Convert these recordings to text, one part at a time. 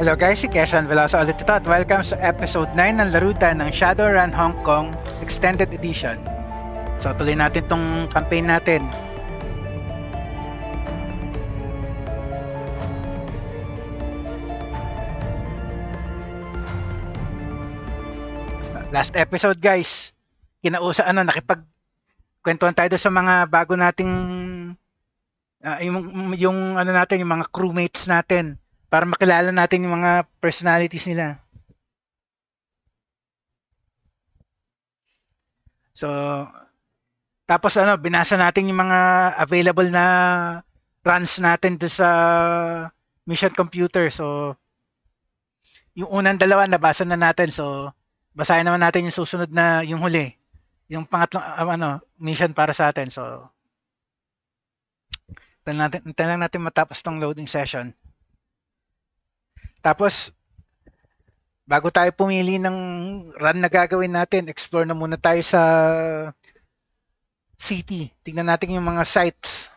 Hello guys, si Keshan Veloso ulit ito at welcome sa episode 9 ng larutan ng Shadowrun Hong Kong Extended Edition. So tuloy natin tong campaign natin. Last episode guys, nakipagkwentuhan tayo sa mga bago nating yung mga crewmates natin. Para makilala natin yung mga personalities nila. So, tapos binasa natin yung mga available na runs natin doon sa mission computer. So, yung unang dalawa nabasa na natin. So, basahin naman natin yung susunod na yung huli. Yung pangatlong mission para sa atin. So, hintayin lang natin matapos tong loading session. Tapos, bago tayo pumili ng run na gagawin natin, explore na muna tayo sa city. Tingnan natin yung mga sites.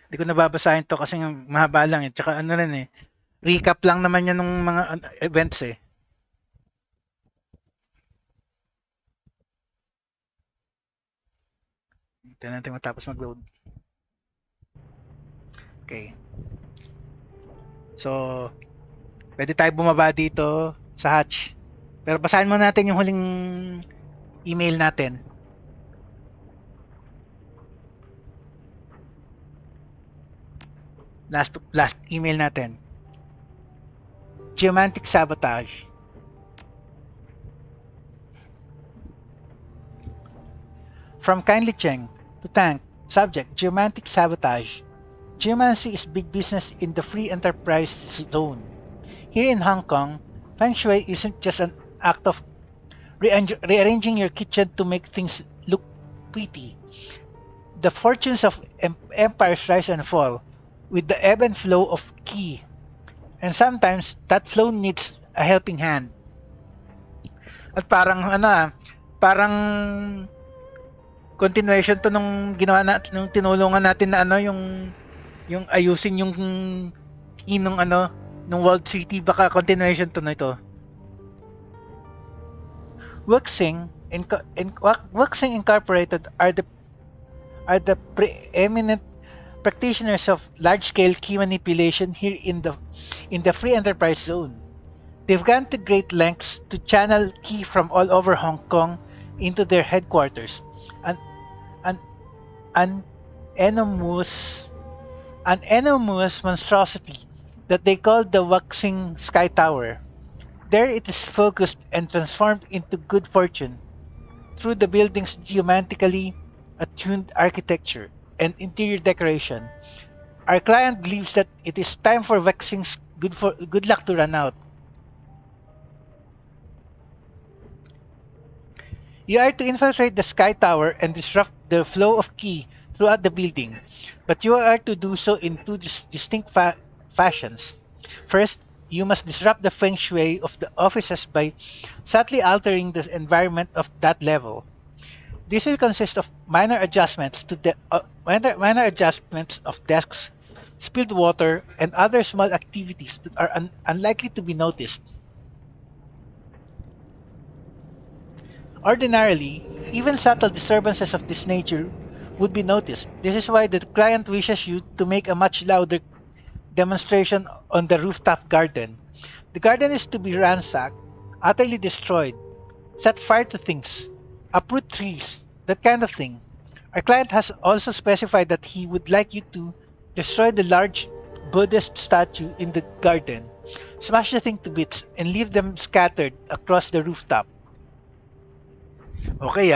Hindi ko nababasahin to kasi mahaba lang eh. Tsaka recap lang naman yan ng mga events eh. Ito natin matapos mag-load. Okay. So, pwede tayo bumaba dito sa hatch. Pero basahin muna natin yung huling email natin. Last email natin. Geomantic sabotage. From Kindly Cheng to Tank, subject, geomantic sabotage. Geomancy is big business in the free enterprise zone. Here in Hong Kong, Feng Shui isn't just an act of rearranging your kitchen to make things look pretty. The fortunes of empires rise and fall with the ebb and flow of qi. And sometimes, that flow needs a helping hand. At parang continuation to nung ginawa natin, nung tinulungan natin na yung ayusin yung nung World City, baka continuation to na ito. Wuxing Incorporated are the preeminent practitioners of large-scale key manipulation here in the free enterprise zone. They've gone to great lengths to channel key from all over Hong Kong into their headquarters. An enormous monstrosity that they call the Wuxing Sky Tower. There it is focused and transformed into good fortune through the building's geomantically attuned architecture and interior decoration. Our client believes that it is time for Wuxing's good luck to run out. You are to infiltrate the Sky Tower and disrupt the flow of qi throughout the building, but you are to do so in two distinct fashions. First, you must disrupt the feng shui of the offices by subtly altering the environment of that level. This will consist of minor adjustments of desks, spilled water, and other small activities that are unlikely to be noticed. Ordinarily, even subtle disturbances of this nature would be noticed. This is why the client wishes you to make a much louder demonstration on the rooftop garden. The garden is to be ransacked, utterly destroyed, set fire to things, uproot trees, that kind of thing. Our client has also specified that he would like you to destroy the large Buddhist statue in the garden, smash the thing to bits, and leave them scattered across the rooftop. Okay,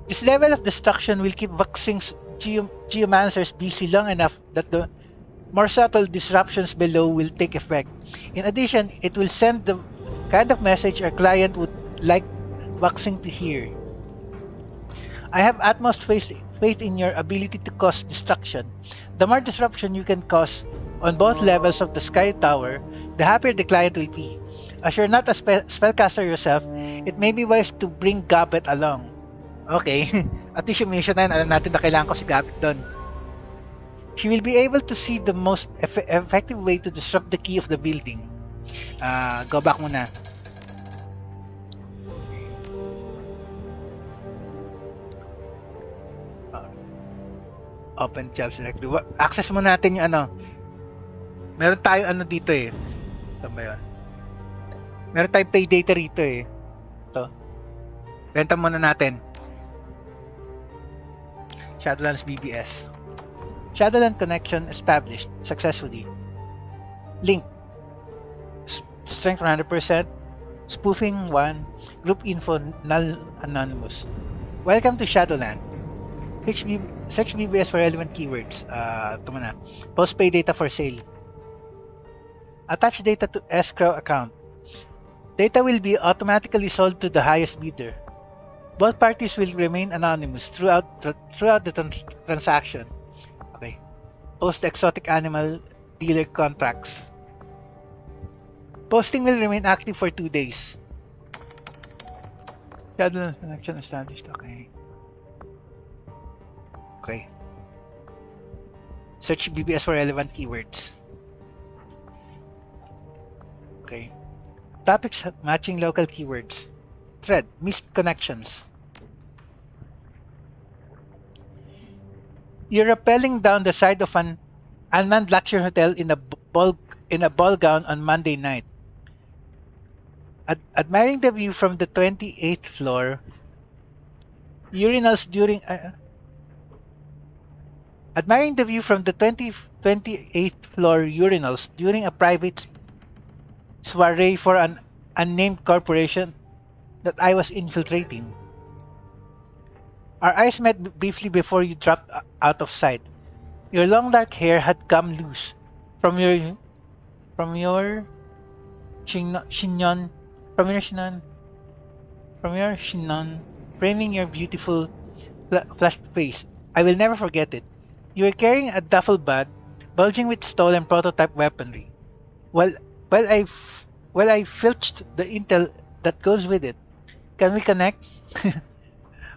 This level of destruction will keep Wuxing's geomancers busy long enough that the more subtle disruptions below will take effect. In addition, it will send the kind of message our client would like Wuxing to hear. I have utmost faith in your ability to cause destruction. The more disruption you can cause on both levels of the Sky Tower, the happier the client will be. As you're not a spellcaster yourself, it may be wise to bring Gabet along. Okay. At least yung mission na yun, alam natin na kailangan ko si Gabit doon. She will be able to see the most effective way to disrupt the key of the building. Go back muna. Open job select. Access mo natin yung ano. Meron tayo ano dito eh. Saan ba yun? Meron tayong pay data rito eh. Ito. Benta muna natin. Shadowlands BBS. Shadowland connection established successfully. Link. Strength 100%. Spoofing 1. Group info null anonymous. Welcome to Shadowland. Search BBS for relevant keywords. Ito muna. Post pay data for sale. Attach data to escrow account. Data will be automatically sold to the highest bidder. Both parties will remain anonymous throughout the transaction. Okay. Post exotic animal dealer contracts. Posting will remain active for 2 days. Shadowland connection established. Okay. Okay. Search BBS for relevant keywords. Okay. Topics matching local keywords. Thread. Missed connections. You're rappelling down the side of an unmanned luxury hotel in a ball gown on Monday night. Admiring the view from the 28th floor. Urinals during Admiring the view from the 28th floor urinals during a private soiree for an unnamed corporation that I was infiltrating. Our eyes met briefly before you dropped out of sight. Your long dark hair had come loose from your chignon, framing your beautiful flushed face. I will never forget it. You were carrying a duffel bag bulging with stolen prototype weaponry. While I filched the intel that goes with it. Can we connect?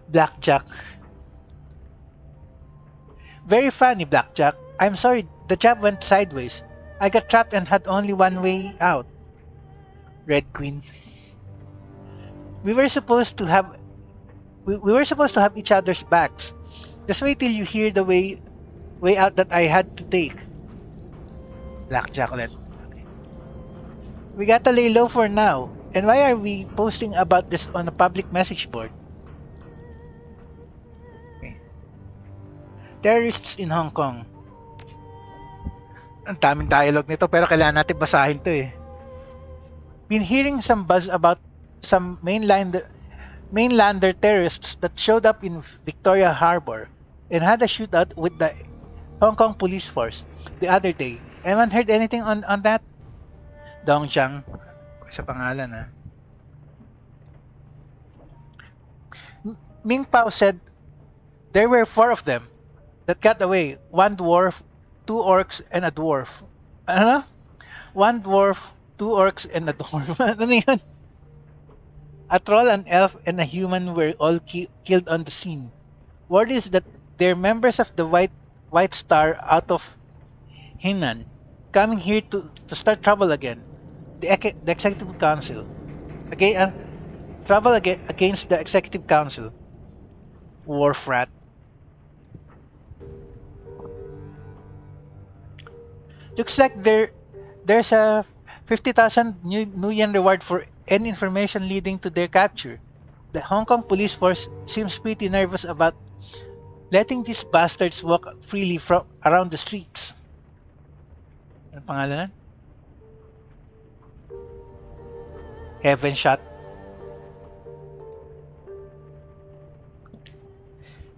Blackjack. Very funny, Blackjack. I'm sorry, the job went sideways. I got trapped and had only one way out. Red Queen. We were supposed to have each other's backs. Just wait till you hear the way out that I had to take. Blackjack ulit. We gotta lay low for now. And why are we posting about this on a public message board? Okay. Terrorists in Hong Kong. Ang daming dialogue nito pero kailangan natin basahin to eh. Been hearing some buzz about some mainlander terrorists that showed up in Victoria Harbor and had a shootout with the Hong Kong police force the other day. Anyone heard anything on that? Dong Jiang. Sa pangalan ha. Ming Pao said there were 4 of them that got away. 1 dwarf, 2 orcs, and a dwarf. Ano? 1 dwarf, 2 orcs, and a dwarf. Ano yun? A troll, an elf, and a human were all killed on the scene. Word is that they're members of the White Star out of Henan, coming here to start trouble again. The Executive Council. Trouble against the Executive Council. War frat. Looks like there's a 50,000 new yen reward for any information leading to their capture. The Hong Kong police force seems pretty nervous about letting these bastards walk freely around the streets. Ano pangalan? Heaven shot.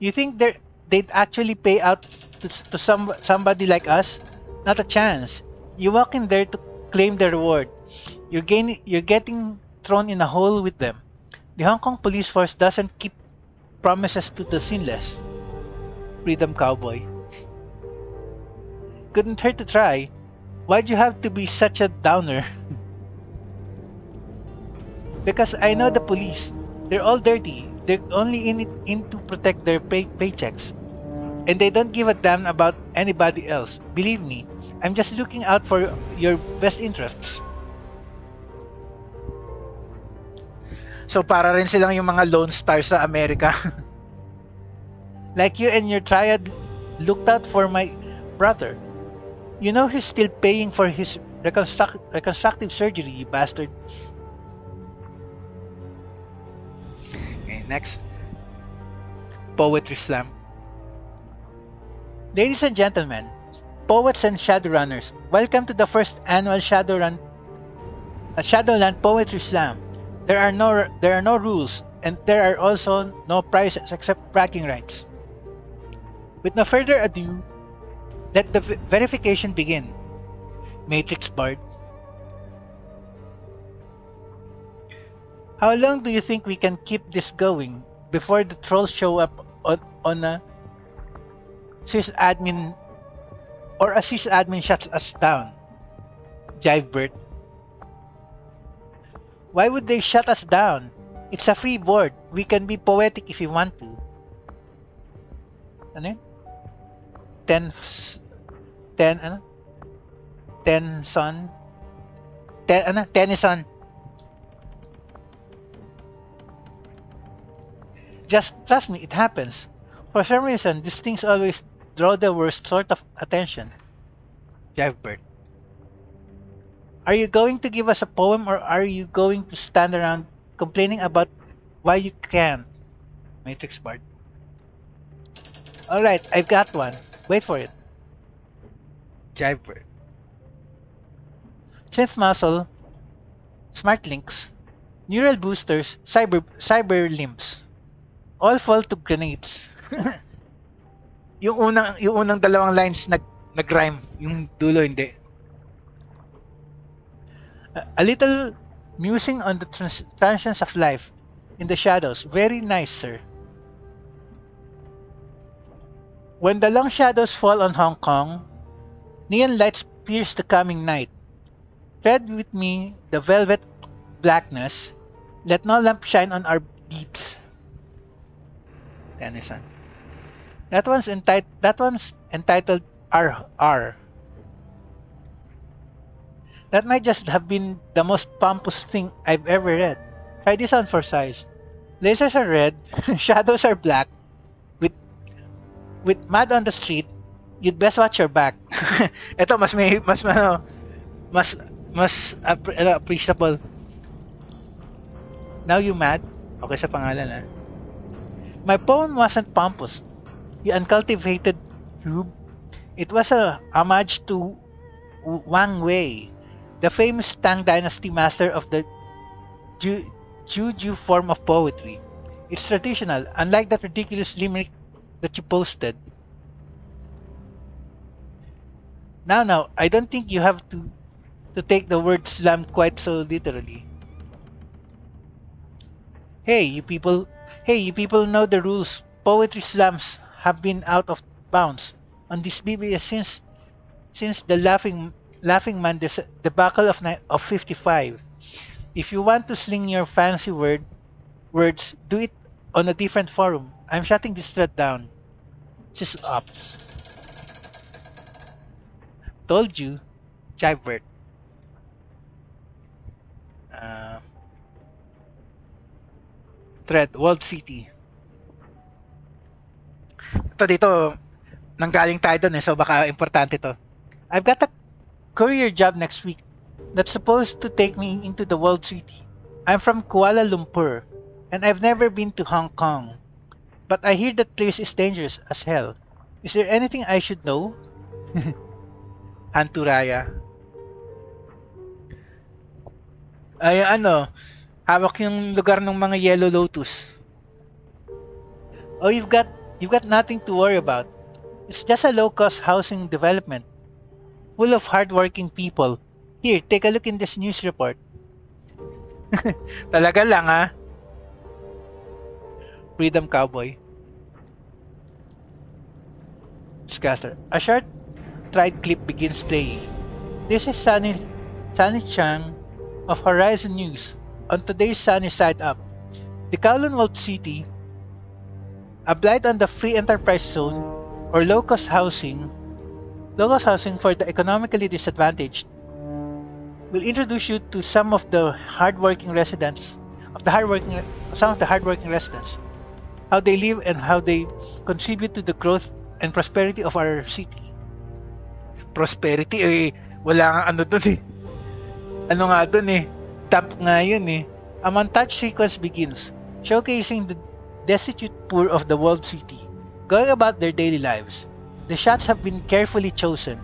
You think they'd actually pay out to somebody like us? Not a chance. You walk in there to claim the reward. You're getting thrown in a hole with them. The Hong Kong police force doesn't keep promises to the sinless. Freedom cowboy. Couldn't hurt to try. Why'd you have to be such a downer? Because I know the police. They're all dirty. They're only in to protect their paychecks. And they don't give a damn about anybody else. Believe me, I'm just looking out for your best interests. So para rin silang yung mga lone stars sa Amerika. Like you and your triad looked out for my brother. You know he's still paying for his reconstructive surgery, you bastard. Okay, next. Poetry Slam. Ladies and gentlemen, poets and Shadowrunners, welcome to the first annual Shadowrun Shadowland Poetry Slam. There are no rules, and there are also no prizes except bragging rights. With no further ado, let the verification begin. Matrix Bard. How long do you think we can keep this going before the trolls show up on a sysadmin or a sysadmin shuts us down? Jivebert. Why would they shut us down? It's a free board. We can be poetic if we want to. Ano yun? 10 son. 10 son. Just trust me, it happens. For some reason, these things always draw the worst sort of attention. Jivebert. Are you going to give us a poem or are you going to stand around complaining about why you can't? Matrix Bard. Alright, I've got one. Wait for it. Jivebird. Synth muscle, smart links, neural boosters, cyber limbs. All fall to grenades. yung unang dalawang lines nag-rhyme, yung dulo hindi. A little musing on the transitions of life in the shadows. Very nice, sir. When the long shadows fall on Hong Kong, neon lights pierce the coming night. Tread with me the velvet blackness. Let no lamp shine on our deeds. Tennyson. That one's entitled R. That might just have been the most pompous thing I've ever read. Try this on for size. Lasers are red, shadows are black. With mad on the street, you'd best watch your back. Ito mas appreciable. Now you mad? Okay sa pangalan ah. My poem wasn't pompous. You uncultivated rube. It was a homage to Wang Wei, the famous Tang Dynasty master of the Juju form of poetry. It's traditional, unlike that ridiculous limerick that you posted. Now, I don't think you have to take the word slam quite so literally. Hey, you people know the rules. Poetry slams have been out of bounds on this BBS since the laughing man debacle of 55. If you want to sling your fancy words, do it on a different forum. I'm shutting this thread down. Just up. Told you, Jivebert. Thread, World City. Dito, nanggaling tayo dun so baka importante to. I've got a courier job next week that's supposed to take me into the World City. I'm from Kuala Lumpur, and I've never been to Hong Kong. But I hear that place is dangerous as hell. Is there anything I should know? Anturaya. Ay hawak yung lugar ng mga Yellow Lotus. Oh, you've got nothing to worry about. It's just a low-cost housing development, full of hardworking people. Here, take a look in this news report. Talaga lang ha? Freedom Cowboy. Discuster. A short tried clip begins playing. This is Sunny Chang of Horizon News. On today's Sunny Side Up, the Kowloon World City Applied on the free enterprise zone or low-cost housing for the economically disadvantaged will introduce you to some of the hardworking residents, how they live and how they contribute to the growth and prosperity of our city. Prosperity eh, wala nga ano dun eh. Ano nga dun eh, dump nga yun eh. A montage sequence begins, showcasing the destitute poor of the walled city, going about their daily lives. The shots have been carefully chosen,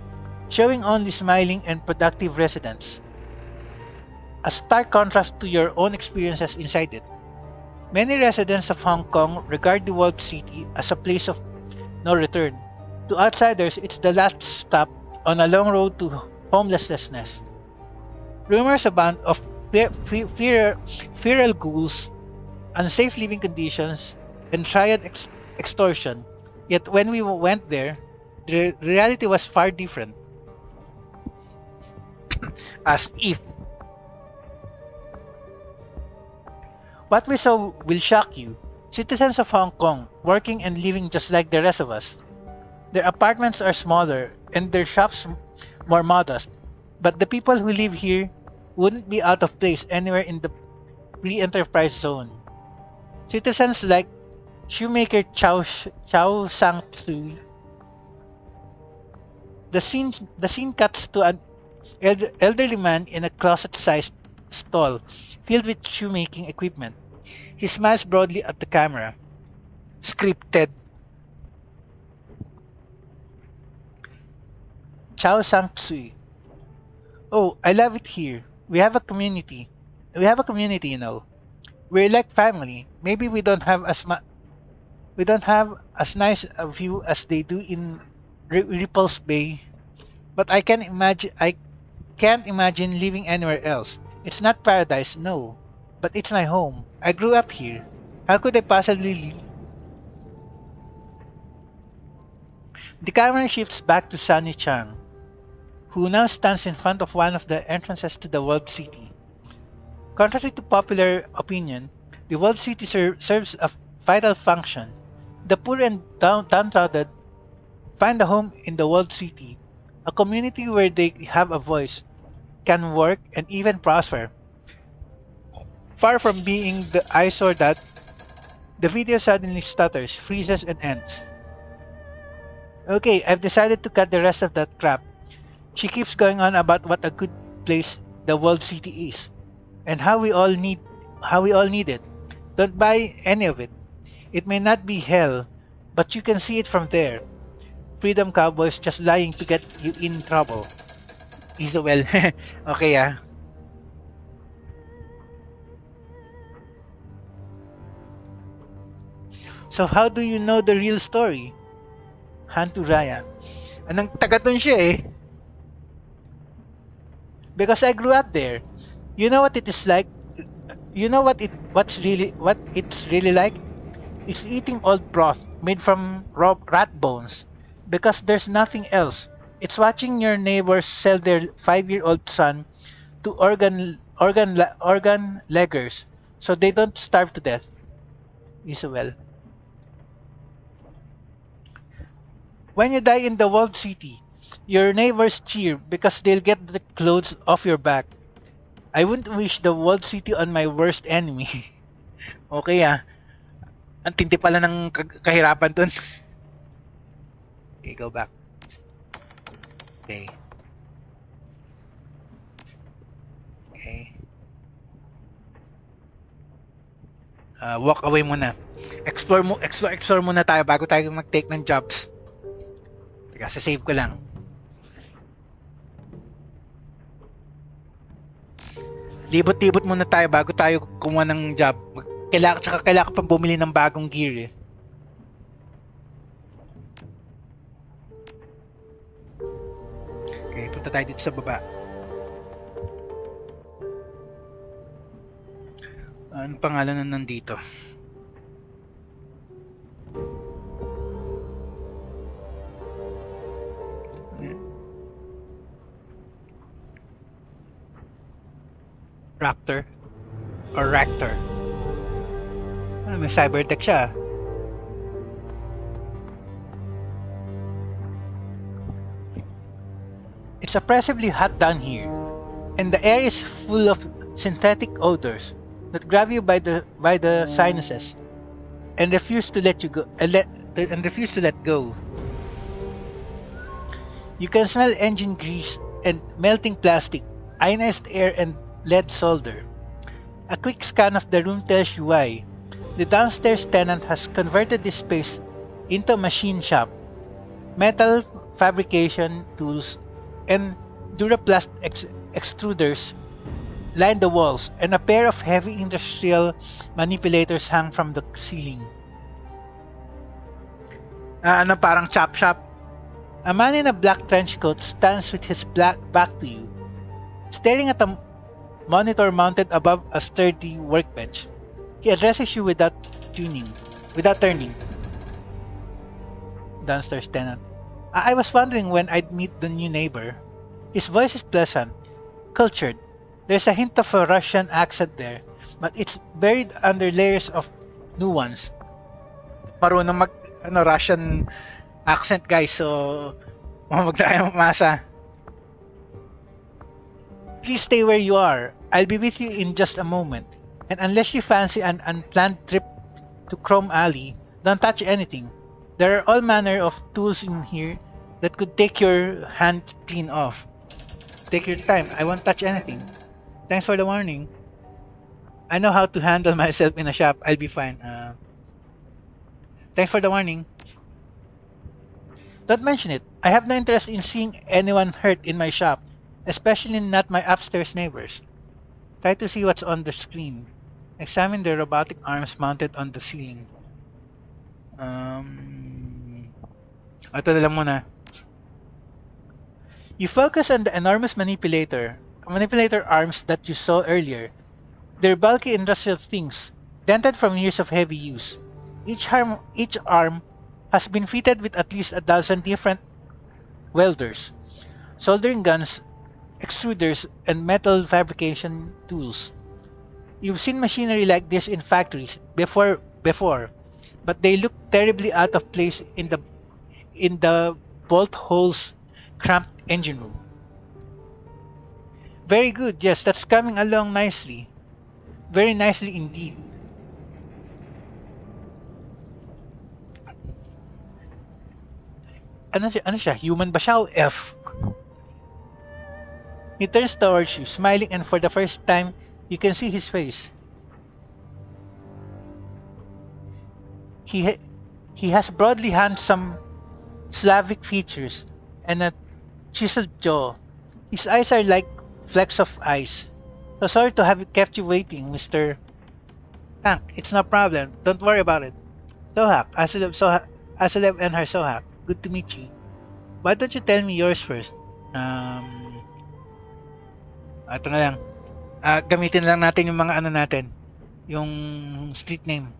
showing only smiling and productive residents, a stark contrast to your own experiences inside it. Many residents of Hong Kong regard the walled city as a place of no return. To outsiders, it's the last stop on a long road to homelessness. Rumors abound of feral ghouls, unsafe living conditions, and triad extortion. Yet when we went there, the reality was far different. As if what we saw will shock you. Citizens of Hong Kong, working and living just like the rest of us. Their apartments are smaller and their shops more modest, but the people who live here wouldn't be out of place anywhere in the pre-enterprise zone. Citizens like shoemaker Chow Sang Tzu. The scene cuts to an elderly man in a closet-sized stall filled with shoemaking equipment. He smiles broadly at the camera. Scripted. Chow Sang Tzu. Oh, I love it here. We have a community. We have a community, you know. We're like family. Maybe we don't have as nice a view as they do in Ripples Bay, but I can't imagine living anywhere else. It's not paradise, no, but it's my home. I grew up here. How could I possibly leave? The camera shifts back to Sunny Chang, who now stands in front of one of the entrances to the walled city. Contrary to popular opinion, the walled city serves a vital function. The poor and downtrodden find a home in the walled city, a community where they have a voice, can work, and even prosper. Far from being the eyesore that the video suddenly stutters, freezes, and ends. Okay, I've decided to cut the rest of that crap. She keeps going on about what a good place the walled city is, and how we all need it. Don't buy any of it. It may not be hell, but you can see it from there. Freedom Cowboys just lying to get you in trouble. Isabel. Okay ah. So how do you know the real story? Hantu Raya. Anong taga dun siya eh. Because I grew up there. You know what it is like? You know what it's really like? It's eating old broth made from raw rat bones. Because there's nothing else. It's watching your neighbors sell their 5-year-old son to organ leggers so they don't starve to death. Isabel. When you die in the walled city, your neighbors cheer because they'll get the clothes off your back. I wouldn't wish the walled city on my worst enemy. Okay ah. Ang tindi pala ng kahirapan dun. Okay, go back. Okay. Okay. Walk away muna. Explore muna tayo bago tayo mag-take ng jobs. Teka, save ko lang. Libot-libot muna tayo bago tayo kumuha ng job. Kailangan pang bumili ng bagong gear eh. Okay, punta tayo dito sa baba. Ano pangalan na nandito? Raptor or Raptor. May cybertech siya. It's oppressively hot down here, and the air is full of synthetic odors that grab you by the sinuses and refuse to let you go and refuse to let go. You can smell engine grease and melting plastic, ionized air and lead solder. A quick scan of the room tells you why. The downstairs tenant has converted this space into a machine shop. Metal fabrication tools and Duraplast extruders line the walls, and a pair of heavy industrial manipulators hang from the ceiling. Parang chop shop. A man in a black trench coat stands with his back to you, staring at a monitor mounted above a sturdy workbench. He addresses you without turning. Downstairs tenant. I was wondering when I'd meet the new neighbor. His voice is pleasant, cultured. There's a hint of a Russian accent there, but it's buried under layers of nuance. Marunong mag Russian accent, guys, so magdaya masa. Please stay where you are. I'll be with you in just a moment. And unless you fancy an unplanned trip to Chrome Alley, don't touch anything. There are all manner of tools in here that could take your hand clean off. Take your time. I won't touch anything. Thanks for the warning. I know how to handle myself in a shop. I'll be fine. Thanks for the warning. Don't mention it. I have no interest in seeing anyone hurt in my shop, especially not my upstairs neighbors. Try to see what's on the screen. Examine the robotic arms mounted on the ceiling. Ito na lang muna. You focus on the enormous manipulator arms that you saw earlier. They're bulky industrial things, dented from years of heavy use. Each arm has been fitted with at least a dozen different welders, soldering guns, extruders, and metal fabrication tools. You've seen machinery like this in factories before, but they look terribly out of place in the bolt holes cramped engine room. Very good. Yes, that's coming along nicely. Very nicely indeed. Ano siya? Human ba siya o F? He turns towards you, smiling, and for the first time, you can see his face. He has broadly handsome Slavic features and a chiseled jaw. His eyes are like flecks of ice. So sorry to have kept you waiting, Mr. Tank. It's no problem. Don't worry about it. Sohak, Asalev and her Sohak. Good to meet you. Why don't you tell me yours first? Ito na lang. Gamitin lang natin yung mga ano natin. Yung street name.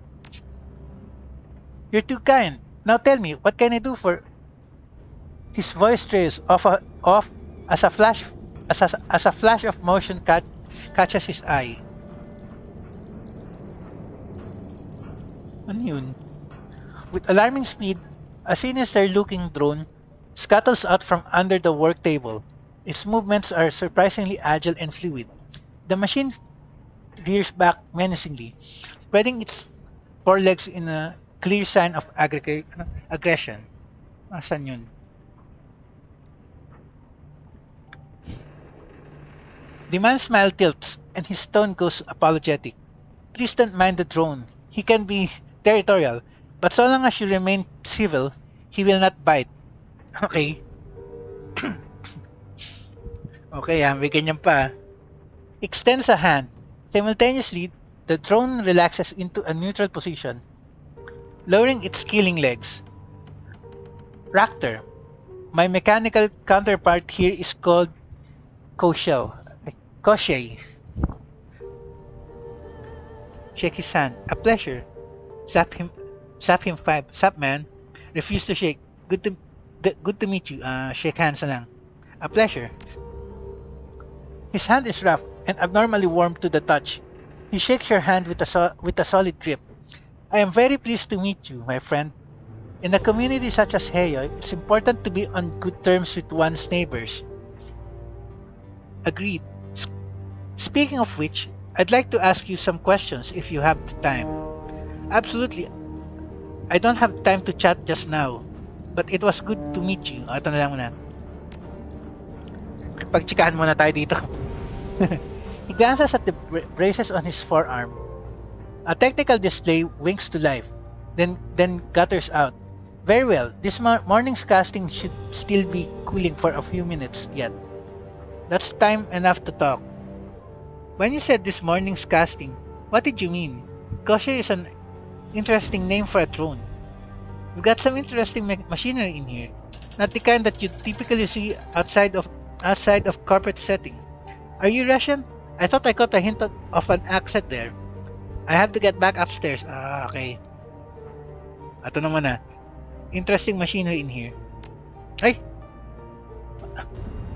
You're too kind. Now tell me, what can I do for... His voice trails off as a flash of motion catches his eye. Ano yun? With alarming speed, a sinister-looking drone scuttles out from under the work table. Its movements are surprisingly agile and fluid. The machine rears back menacingly, spreading its forelegs in a clear sign of aggression. Asan yun? The man's smile tilts, and his tone goes apologetic. Please don't mind the drone. He can be territorial, but so long as you remain civil, he will not bite. Okay. Okay, may ganyan pa. Extends a hand. Simultaneously, the drone relaxes into a neutral position, lowering its killing legs. Raptor. My mechanical counterpart here is called Koshel. Koshei. Shake his hand. A pleasure. Zap him 5. Zap man. Refuse to shake. Good to meet you. Shake hands na lang. A pleasure. His hand is rough and abnormally warm to the touch. He shakes your hand with a solid grip. I am very pleased to meet you, my friend. In a community such as Heyo, it's important to be on good terms with one's neighbors. Agreed. S- Speaking of which, I'd like to ask you some questions if you have the time. Absolutely. I don't have time to chat just now. But it was good to meet you. Ito na lang muna. Pagchikahan muna tayo dito. He glances at the braces on his forearm. A technical display winks to life, then gutters out. Very well, this morning's casting should still be cooling for a few minutes yet. That's time enough to talk. When you said this morning's casting, what did you mean? Kosher is an interesting name for a throne. We've got some interesting machinery in here. Not the kind that you typically see outside of corporate setting. Are you Russian? I thought I caught a hint of an accent there. I have to get back upstairs. Ah, okay. Ato naman na. Interesting machinery in here. Ay!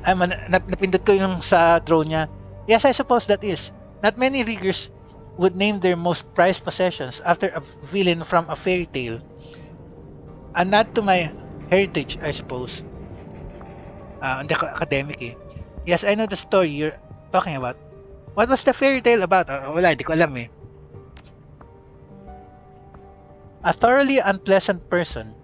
Napindot ko yung sa drone niya. Yes, I suppose that is. Not many riggers would name their most prized possessions after a villain from a fairy tale. A nod to my heritage, I suppose. Hindi academic eh. Yes, I know the story you're talking about. What was the fairy tale about? Wala, hindi ko alam eh. A thoroughly unpleasant person.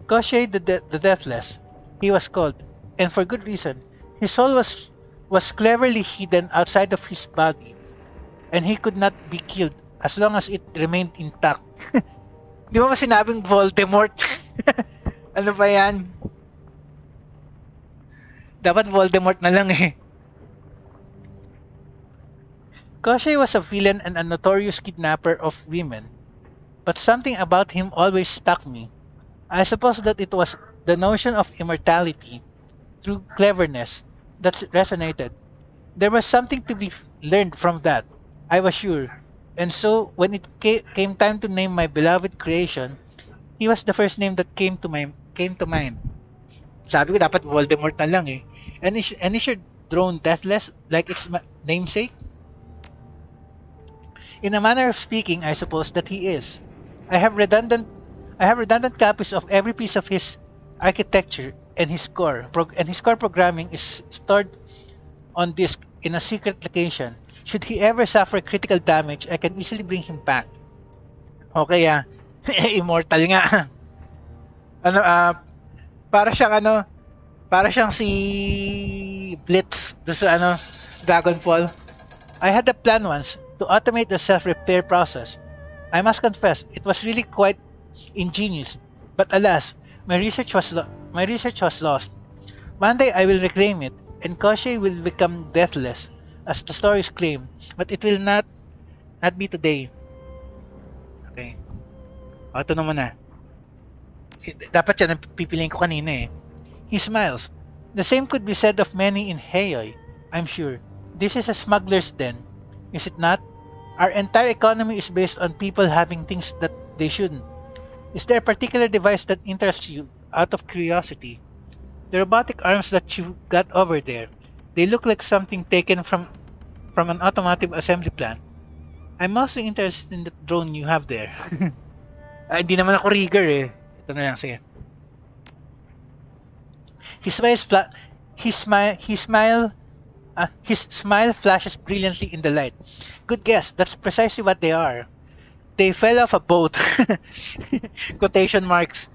Koshei the Deathless, he was called, and for good reason. His soul was cleverly hidden outside of his body, and he could not be killed as long as it remained intact. Di ba sinabing Voldemort? Ano ba yan? Dapat Voldemort na lang eh. Koshei was a villain and a notorious kidnapper of women, but something about him always struck me. I suppose that it was the notion of immortality through cleverness that resonated. There was something to be learned from that, I was sure. And so, when it came time to name my beloved creation, he was the first name that came to mind. Sabi ko dapat Voldemort na lang eh. And is your drone deathless like its namesake? In a manner of speaking, I suppose that he is. I have redundant copies of every piece of his architecture and his core programming is stored on disk in a secret location. Should he ever suffer critical damage, I can easily bring him back. Okay immortal nga. Ano para siyang si Blitz do sa Dragonfall. I had a plan once to automate the self-repair process. I must confess, it was really quite ingenious, but alas, my research was lost. One day I will reclaim it, and Koshei will become deathless, as the stories claim, but it will not be today. Okay. Ito naman na. Dapat yan ang pipiliin ko kanina eh. He smiles. The same could be said of many in Heioi, I'm sure. This is a smuggler's den, is it not? Our entire economy is based on people having things that they shouldn't. Is there a particular device that interests you, out of curiosity? The robotic arms that you got over there, they look like something taken from an automotive assembly plant. I'm mostly interested in the drone you have there. Hindi naman ako rigger eh. Ito na lang, sige. His smile flashes brilliantly in the light. Good guess, that's precisely what they are. They fell off a boat. Quotation marks.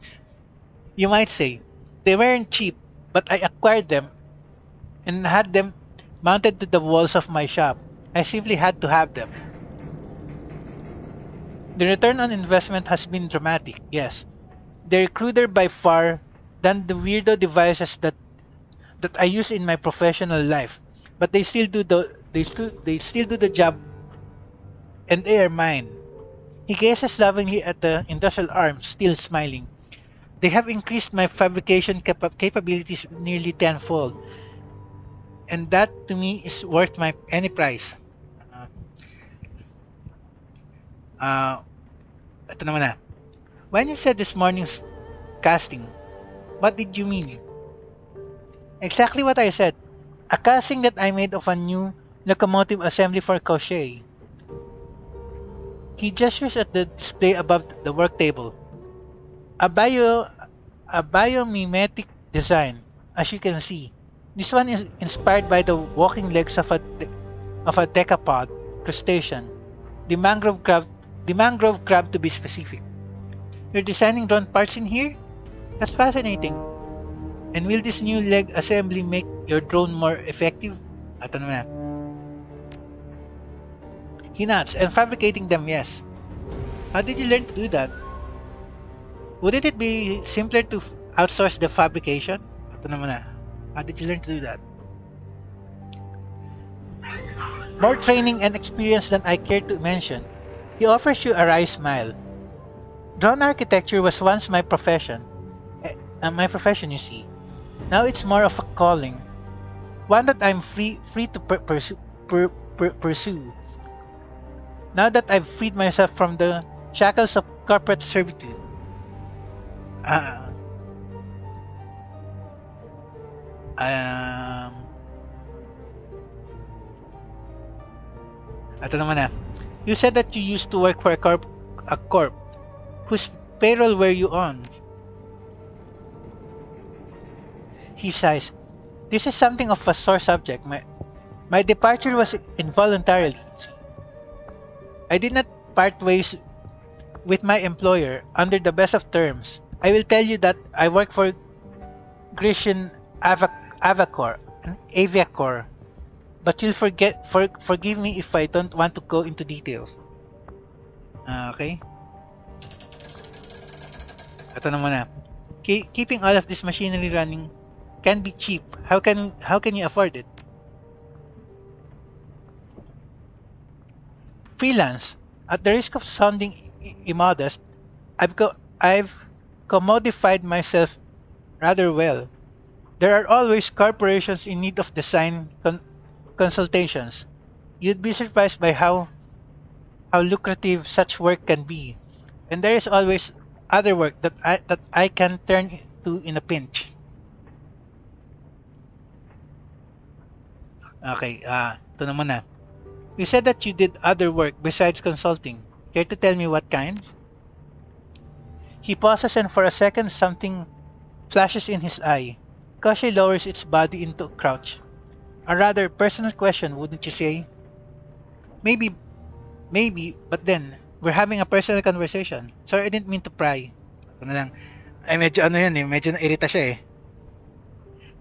You might say. They weren't cheap, but I acquired them and had them mounted to the walls of my shop. I simply had to have them. The return on investment has been dramatic, yes. They're cruder by far than the weirdo devices that I use in my professional life, but they still do the job, and they are mine. He gazes lovingly at the industrial arms, still smiling. They have increased my fabrication capabilities nearly tenfold, and that to me is worth any price. Ito naman na. When you said this morning's casting, what did you mean? Exactly what I said. A casting that I made of a new locomotive assembly for Koshei. He gestures at the display above the work table. A biomimetic design, as you can see. This one is inspired by the walking legs of a decapod crustacean, the mangrove crab, the mangrove crab to be specific. You're designing drone parts in here? That's fascinating. And will this new leg assembly make your drone more effective? Ito naman. He nods. And fabricating them, yes. How did you learn to do that? Wouldn't it be simpler to outsource the fabrication? Ito naman na. How did you learn to do that? More training and experience than I care to mention. He offers you a wry smile. Drone architecture was once my profession. You see. Now it's more of a calling. One that I'm free to pursue. Now that I've freed myself from the shackles of corporate servitude. Ito naman na. You said that you used to work for a corp. Whose payroll were you on? He sighs. This is something of a sore subject. My departure was involuntarily. I did not part ways with my employer under the best of terms. I will tell you that I work for Grecian Aviacor, but you'll forgive me if I don't want to go into details. Okay. Ito naman na. Keeping all of this machinery running can be cheap. How can you afford it? Freelance. At the risk of sounding immodest, I've commodified myself rather well. There are always corporations in need of design consultations. You'd be surprised by how lucrative such work can be, and there is always other work that I can turn to in a pinch. Okay, ito naman na. You said that you did other work besides consulting. Care to tell me what kind? He pauses and for a second something flashes in his eye. Kashi lowers its body into a crouch. A rather personal question, wouldn't you say? Maybe, but then, we're having a personal conversation. Sorry, I didn't mean to pry. Ano lang. Ay, medyo ano yun eh. Medyo nairita siya eh.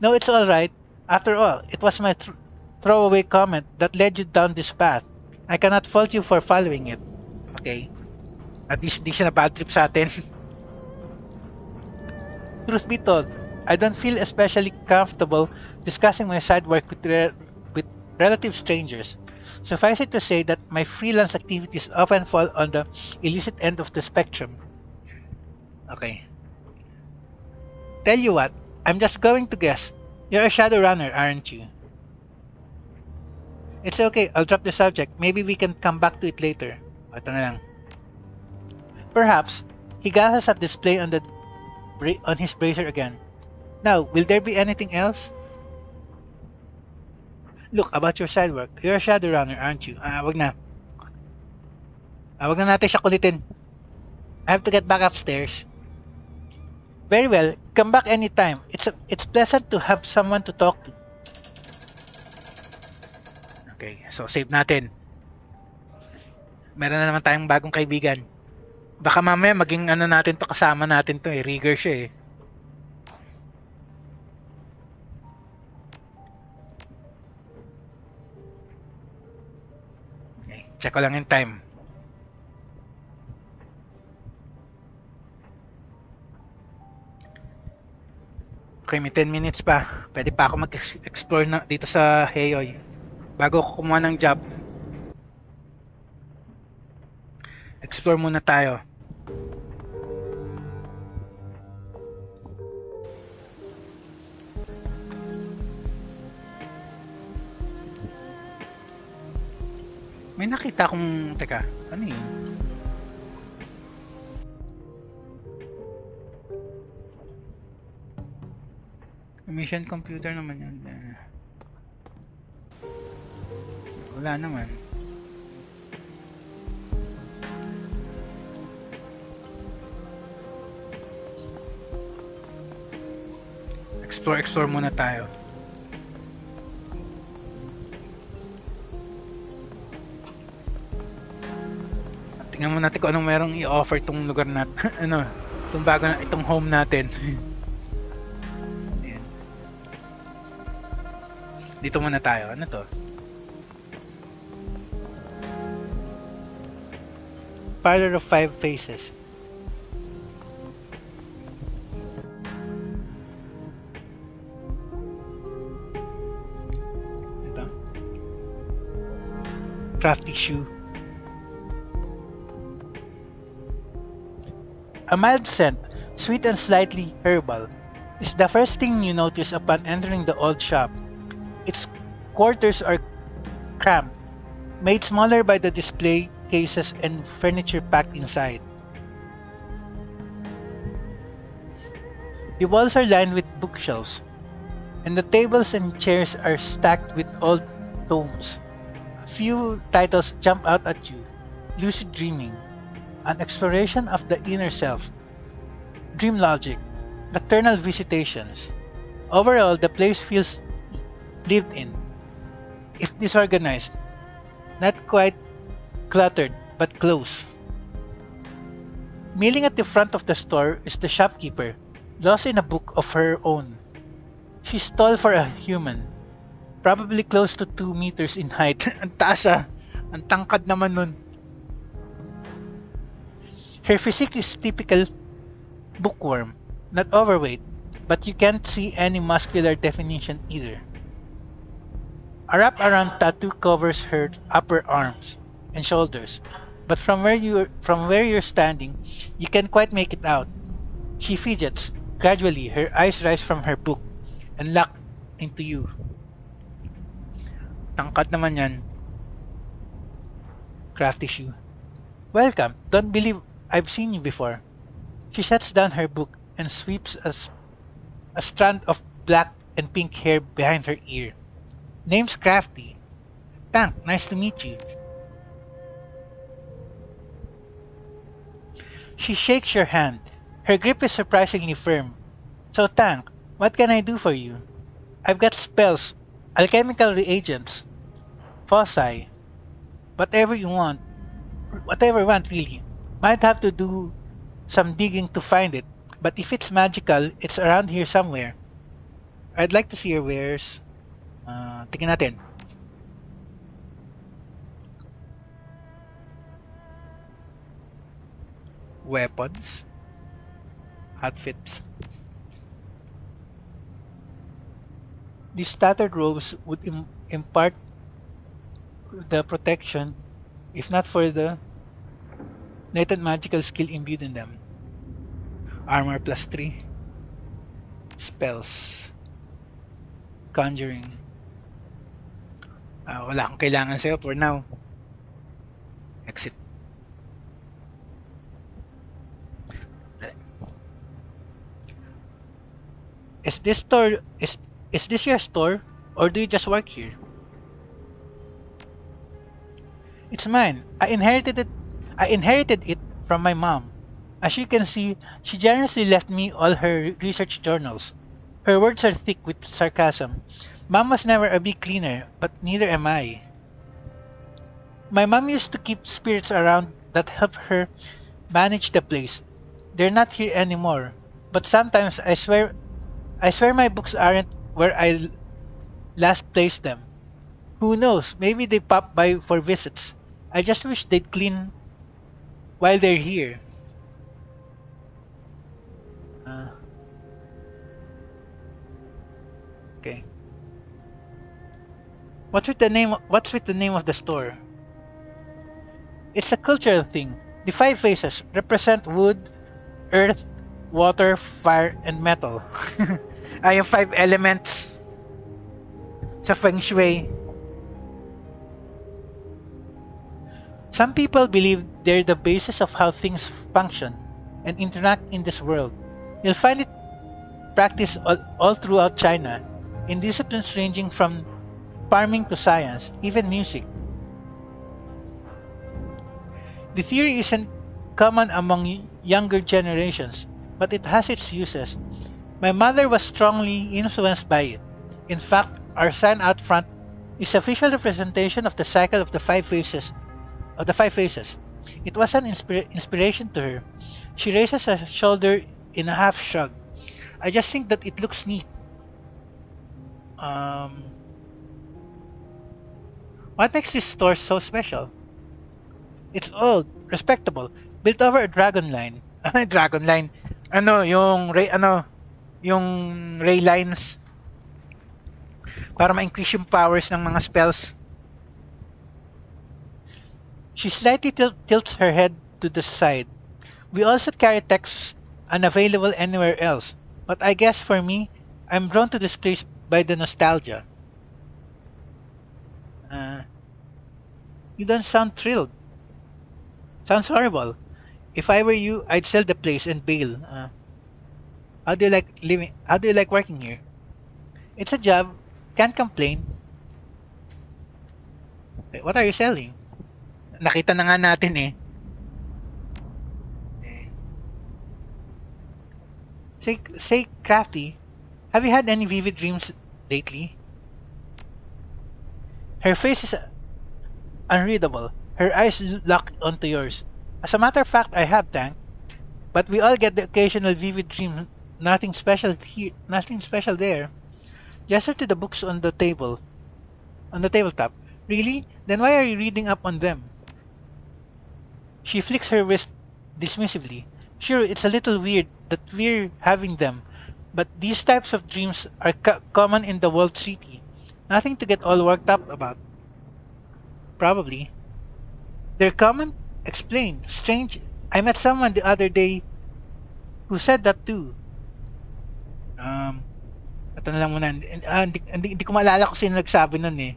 No, it's alright. After all, it was my throwaway comment that led you down this path. I cannot fault you for following it. Okay. At least hindi siya na bad trip sa atin. Truth be told, I don't feel especially comfortable discussing my side work with relative strangers. Suffice it to say that my freelance activities often fall on the illicit end of the spectrum. Okay. Tell you what, I'm just going to guess. You're a Shadowrunner, aren't you? It's okay, I'll drop the subject. Maybe we can come back to it later. Ito na lang. Perhaps, he glances at display on his bracer again. Now, will there be anything else? Look, about your side work. You're a Shadowrunner, aren't you? Wag na. Wag na natin siya kulitin. I have to get back upstairs. Very well, come back anytime. It's pleasant to have someone to talk to. Okay, so save natin. Meron na naman tayong bagong kaibigan. Baka mamaya maging ano natin to, kasama natin to eh. Rigger siya eh. Okay, check ko lang yung time. Okay, may 10 minutes pa. Pwede pa ako mag-explore na dito sa Heyoy bago ako kumuha ng job. Explore muna tayo. May nakita akong... Teka, ano yun? Mission computer naman yun. Wala naman. Explore muna tayo. Tingnan mo natin kung anong merong i-offer tong lugar natin. Ano, itong bago na, itong home natin. Ayan. Dito muna tayo. Ano to? Parlor of 5 Faces. Ito. Crafty shoe. A mild scent, sweet and slightly herbal, is the first thing you notice upon entering the old shop. Its quarters are cramped, made smaller by the display cases and furniture packed inside. The walls are lined with bookshelves, and the tables and chairs are stacked with old tomes. A few titles jump out at you: Lucid Dreaming, An Exploration of the Inner Self, Dream Logic, Nocturnal Visitations. Overall, the place feels lived in, if disorganized, not quite cluttered, but close. Milling at the front of the store is the shopkeeper, lost in a book of her own. She's tall for a human, probably close to 2 meters in height. Ang taas ah! Ang tangkad naman nun. Her physique is typical bookworm, not overweight, but you can't see any muscular definition either. A wrap-around tattoo covers her upper arms and shoulders, but from where you're standing, you can't quite make it out. She fidgets. Gradually, her eyes rise from her book and lock into you. Tangkad naman yan. Crafty shoe. Welcome. Don't believe I've seen you before. She sets down her book and sweeps a strand of black and pink hair behind her ear. Name's Crafty. Tank, nice to meet you. She shakes your hand. Her grip is surprisingly firm. So Tank, what can I do for you? I've got spells, alchemical reagents, foci, whatever you want. Whatever you want, really. Might have to do some digging to find it, but if it's magical, it's around here somewhere. I'd like to see your wares. Tingnan natin. Weapons. Outfits. These tattered robes would impart the protection, if not for the latent magical skill imbued in them. Armor plus 3. Spells. Conjuring. Wala akong kailangan sa'yo for now. Exit. Is this your store, or do you just work here? It's mine. I inherited it from my mom. As you can see, she generously left me all her research journals. Her words are thick with sarcasm. Mom was never a big cleaner, but neither am I. My mom used to keep spirits around that help her manage the place. They're not here anymore, but sometimes I swear my books aren't where I last placed them. Who knows, maybe they pop by for visits. I just wish they'd clean while they're here. Okay. What's with the name of the store? It's a cultural thing. The 5 faces represent wood, earth, water, fire, and metal. Ay, yung 5 elements sa Feng Shui. Some people believe they're the basis of how things function and interact in this world. You'll find it practiced all throughout China, in disciplines ranging from farming to science, even music. The theory isn't common among younger generations, but it has its uses. My mother was strongly influenced by it. In fact, our sign out front is a visual representation of the cycle of the 5 phases. It was an inspiration to her. She raises a shoulder in a half shrug. I just think that it looks neat. Um, what makes this store so special? It's old, respectable, built over a dragon line. Dragon line. Yung ray lines para ma-increase yung powers ng mga spells. She slightly tilts her head to the side. We also carry texts unavailable anywhere else, but I guess for me, I'm drawn to this place by the nostalgia. Uh, you don't sound thrilled. Sounds horrible. If I were you, I'd sell the place and bail. How do you like living? How do you like working here? It's a job. Can't complain. What are you selling? Nakita na nga natin eh. Say, Crafty, have you had any vivid dreams lately? Her face is unreadable. Her eyes lock onto yours. As a matter of fact, I have, Tank. But we all get the occasional vivid dream. Nothing special here. Nothing special there. Gesture to the books on the table. On the tabletop. Really? Then why are you reading up on them? She flicks her wrist dismissively. Sure, it's a little weird that we're having them, but these types of dreams are common in the world city. Nothing to get all worked up about. Probably. They're common? Explain. Strange. I met someone the other day who said that too. Ito na lang muna. Hindi ko maalala kung sino nagsabi nun eh.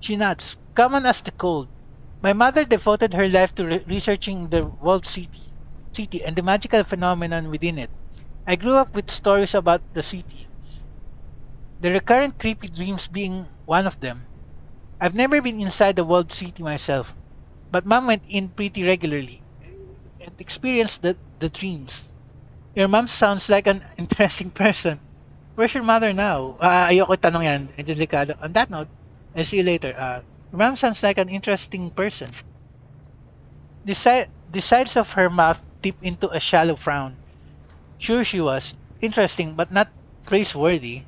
She nods. Common as the cold. My mother devoted her life to researching the world city and the magical phenomenon within it. I grew up with stories about the city. The recurrent creepy dreams being one of them. I've never been inside the world city myself, but Mom went in pretty regularly and experienced the dreams. Your mom sounds like an interesting person. Where's your mother now? Ayoko tanong yan. Delikado. On that note, I'll see you later. Your mom sounds like an interesting person. The sides of her mouth tip into a shallow frown. Sure she was. Interesting, but not praiseworthy.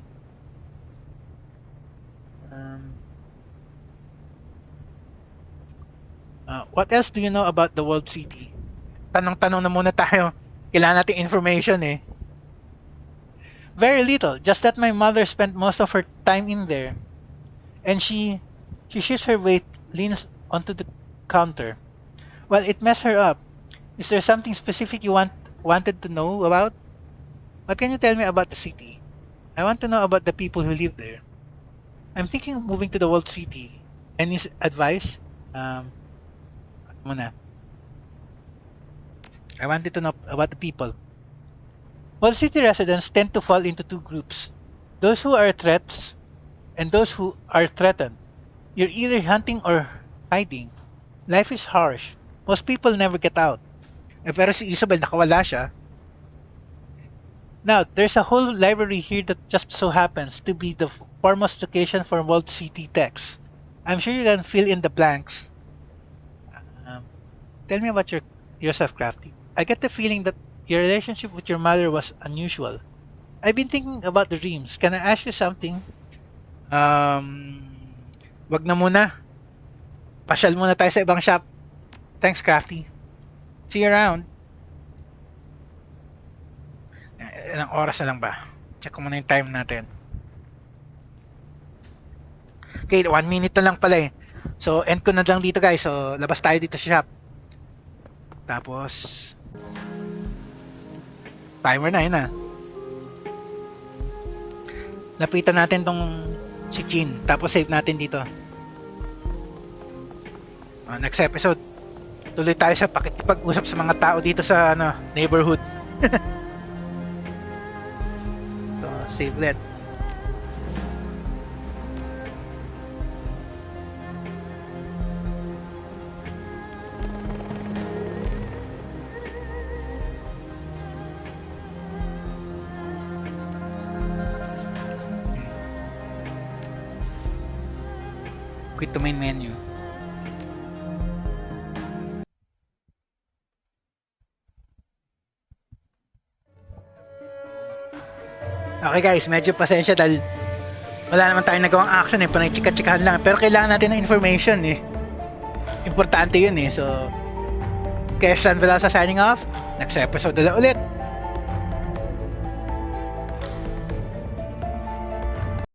What else do you know about the world city? Tanong-tanong na muna tayo. Kailangan natin information eh. Very little, just that my mother spent most of her time in there. And she shifts her weight, leans onto the counter. Well, it messed her up. Is there something specific you wanted to know about? What can you tell me about the city? I want to know about the people who live there. I'm thinking of moving to the world city. Any advice? Muna. I wanted to know about the people. World city residents tend to fall into two groups. Those who are threats and those who are threatened. You're either hunting or hiding. Life is harsh. Most people never get out. Pero si Isabel nakawala siya. Now, there's a whole library here that just so happens to be the foremost location for World City texts. I'm sure you can fill in the blanks. Tell me about yourself, Crafty. I get the feeling that your relationship with your mother was unusual. I've been thinking about the dreams. Can I ask you something? Wag na muna. Pasyal muna tayo sa ibang shop. Thanks, Crafty. See you around. Ilang oras na lang ba? Check ko muna yung time natin. Okay, 1 minute na lang pala eh. So, end ko na lang dito guys. So, labas tayo dito sa shop. Tapos, timer na yun ah. Lapitan natin tong si Chin. Tapos save natin dito. Next episode, tuloy tayo sa pakikipag-usap sa mga tao dito sa neighborhood. So, save let. Quit to main menu. Okay guys, medyo pasensya dahil wala naman tayong nagawang action eh, panay chika-chikahan lang. Pero kailangan natin ng information eh. Importante yun eh, so... Kaya Stan Velasa signing off. Next episode ulit.